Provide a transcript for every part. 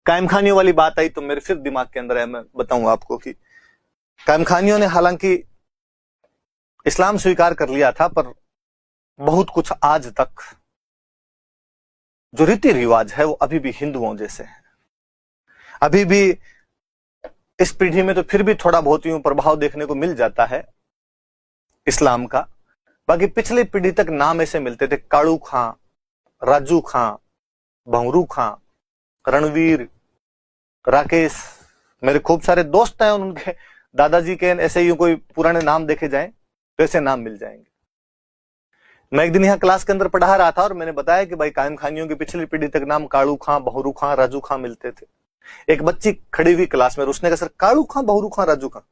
कायम खानियों वाली बात आई तो मेरे फिर दिमाग के अंदर है, मैं बताऊंगा आपको कि कायम खानियों ने हालांकि इस्लाम स्वीकार कर लिया था, पर बहुत कुछ आज तक जो रीति रिवाज है वो अभी भी हिंदुओं जैसे हैं। अभी भी इस पीढ़ी में तो फिर भी थोड़ा बहुत यूं प्रभाव देखने को मिल जाता है इस्लाम का। बाकी पिछली पीढ़ी तक नाम ऐसे मिलते थे, कालू खां, राजू खां, भंवरू खां, रणवीर, राकेश। मेरे खूब सारे दोस्त हैं, उनके दादाजी के ऐसे ही कोई पुराने नाम देखे जाएं वैसे नाम मिल जाएंगे। मैं एक दिन यहाँ क्लास के अंदर पढ़ा रहा था और मैंने बताया कि भाई कायम खानियों की पिछली पीढ़ी तक नाम कालू खां, भंवरू खां, राजू खां मिलते थे। एक बच्ची खड़ी हुई क्लास में, उसने कहा सर कालू खां, भंवरू खां, राजू खां।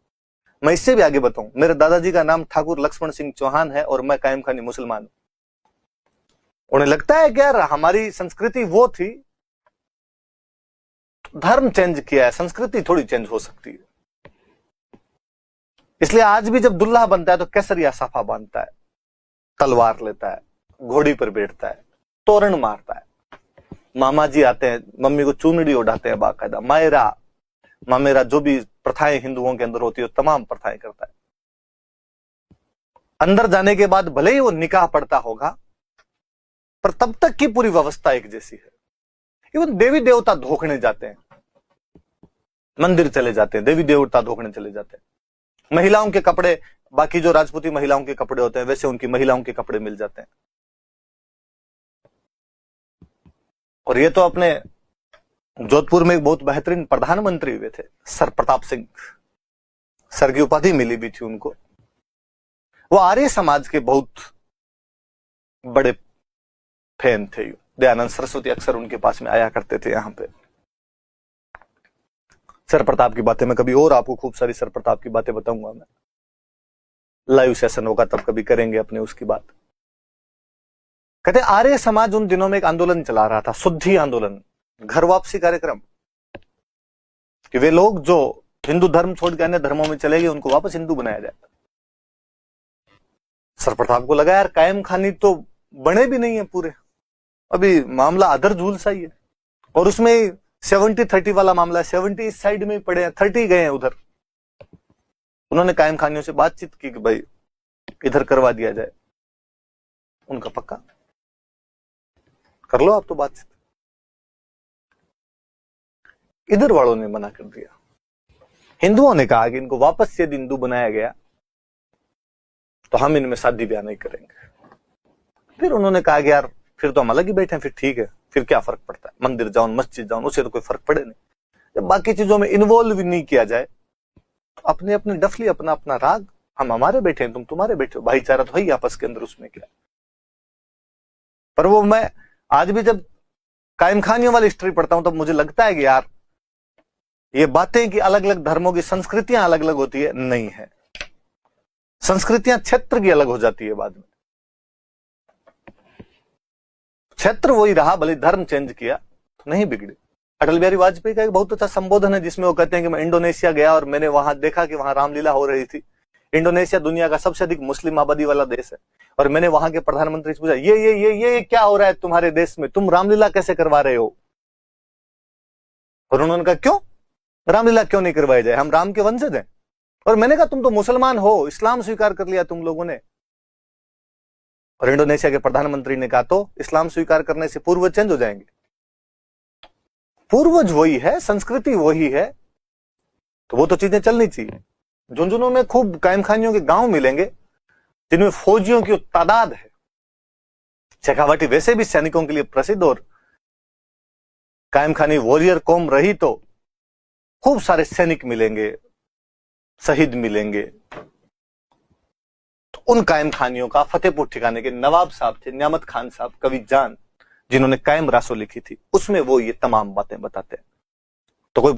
मैं इससे भी आगे बताऊं, मेरे दादाजी का नाम ठाकुर लक्ष्मण सिंह चौहान है और मैं कायम खानी मुसलमान हूं। उन्हें लगता है कि यार हमारी संस्कृति वो थी, धर्म चेंज किया है, संस्कृति थोड़ी चेंज हो सकती है। इसलिए आज भी जब दुल्हा बनता है तो केसरिया साफा बांधता है, तलवार लेता है, घोड़ी पर बैठता है, तोरण मारता है। मामा जी आते हैं, मम्मी को चूनड़ी उड़ाते हैं बाकायदा, मायरा मामेरा, जो भी प्रथाएं हिंदुओं के अंदर होती है तमाम प्रथाएं करता है। अंदर जाने के बाद भले ही वो निकाह पड़ता होगा, पर तब तक की पूरी व्यवस्था एक जैसी है। इवन देवी देवता धोखने जाते हैं, मंदिर चले जाते हैं, देवी देवता धोखने चले जाते हैं। महिलाओं के कपड़े, बाकी जो राजपूती महिलाओं के कपड़े होते हैं वैसे उनकी महिलाओं के कपड़े मिल जाते हैं। और ये तो अपने जोधपुर में एक बहुत बेहतरीन प्रधानमंत्री हुए थे, सर प्रताप सिंह। सर की उपाधि मिली भी थी उनको। वो आर्य समाज के बहुत बड़े फैन थे। दयानंद सरस्वती अक्सर उनके पास में आया करते थे यहां पे। सर प्रताप की बातें मैं कभी और आपको खूब सारी सर प्रताप की बातें बताऊंगा। मैं लाइव सेशन होगा तब कभी करेंगे अपने उसकी बात। कहते आर्य समाज उन दिनों में एक आंदोलन चला रहा था, शुद्धि आंदोलन, घर वापसी कार्यक्रम, कि वे लोग जो हिंदू धर्म छोड़ के अन्य धर्मों में चले गए उनको वापस हिंदू बनाया जाए। सर प्रताप को लगा यार कायम खानी तो बने भी नहीं है पूरे, अभी मामला अधर झूल सा ही है। और उसमें 70-30 वाला मामला है, 70 इस साइड में पड़े हैं, 30 गए हैं उधर। उन्होंने कायम खानियों से बातचीत की कि भाई इधर करवा दिया जाए। उनका पक्का कर लो आप तो बातचीत। इधर वालों ने मना कर दिया। हिंदुओं ने कहा कि इनको वापस से यदि हिंदू बनाया गया तो हम इनमें शादी ब्याह नहीं करेंगे। फिर उन्होंने कहा कि यार फिर तो हम अलग ही बैठे हैं, फिर ठीक है, फिर क्या फर्क पड़ता है, मंदिर जाओ मस्जिद जाओ उससे तो कोई फर्क पड़े नहीं। जब बाकी चीजों में इन्वॉल्व नहीं किया जाए, अपने अपने डफली, अपना अपना राग, हम हमारे बैठे हैं, तुम तुम्हारे बैठे हो, भाईचारा तो है ही आपस के अंदर, उसमें क्या। पर वो मैं आज भी जब कायम खानियों वाली हिस्ट्री पढ़ता हूं तब मुझे लगता है कि यार ये बातें कि अलग अलग धर्मों की संस्कृतियां अलग अलग होती है, नहीं है। संस्कृतियां क्षेत्र की अलग हो जाती है बाद में। क्षेत्र वही रहा, भले धर्म चेंज किया तो नहीं बिगड़ी। अटल बिहारी वाजपेयी का एक बहुत अच्छा संबोधन है जिसमें वो कहते हैं कि मैं इंडोनेशिया गया और मैंने वहां देखा कि वहां रामलीला हो रही थी। इंडोनेशिया दुनिया का सबसे अधिक मुस्लिम आबादी वाला देश है और मैंने वहां के प्रधानमंत्री से पूछा ये क्या हो रहा है तुम्हारे देश में, तुम रामलीला कैसे करवा रहे हो। और उन्होंने कहा क्यों रामलीला क्यों नहीं करवाई जाए, हम राम के वंशज हैं। और मैंने कहा तुम तो मुसलमान हो, इस्लाम स्वीकार कर लिया तुम लोगों ने। और इंडोनेशिया के प्रधानमंत्री ने कहा तो इस्लाम स्वीकार करने से पूर्वज चेंज हो जाएंगे। पूर्वज वही है, संस्कृति वही है, तो वो तो चीजें चलनी चाहिए। झुंझुनू में खूब कायम खानियों के गांव मिलेंगे जिनमें फौजियों की तादाद है। शेखावाटी वैसे भी सैनिकों के लिए प्रसिद्ध और कायम खानी वॉरियर कौम रही तो खूब सारे सैनिक मिलेंगे, शहीद मिलेंगे। तो उन कायम खानियों का फतेहपुर ठिकाने के नवाब साहब थे, न्यामत खान साहब, कवि जान, जिन्होंने कायम रासो लिखी थी, उसमें वो ये तमाम बातें बताते हैं। तो कोई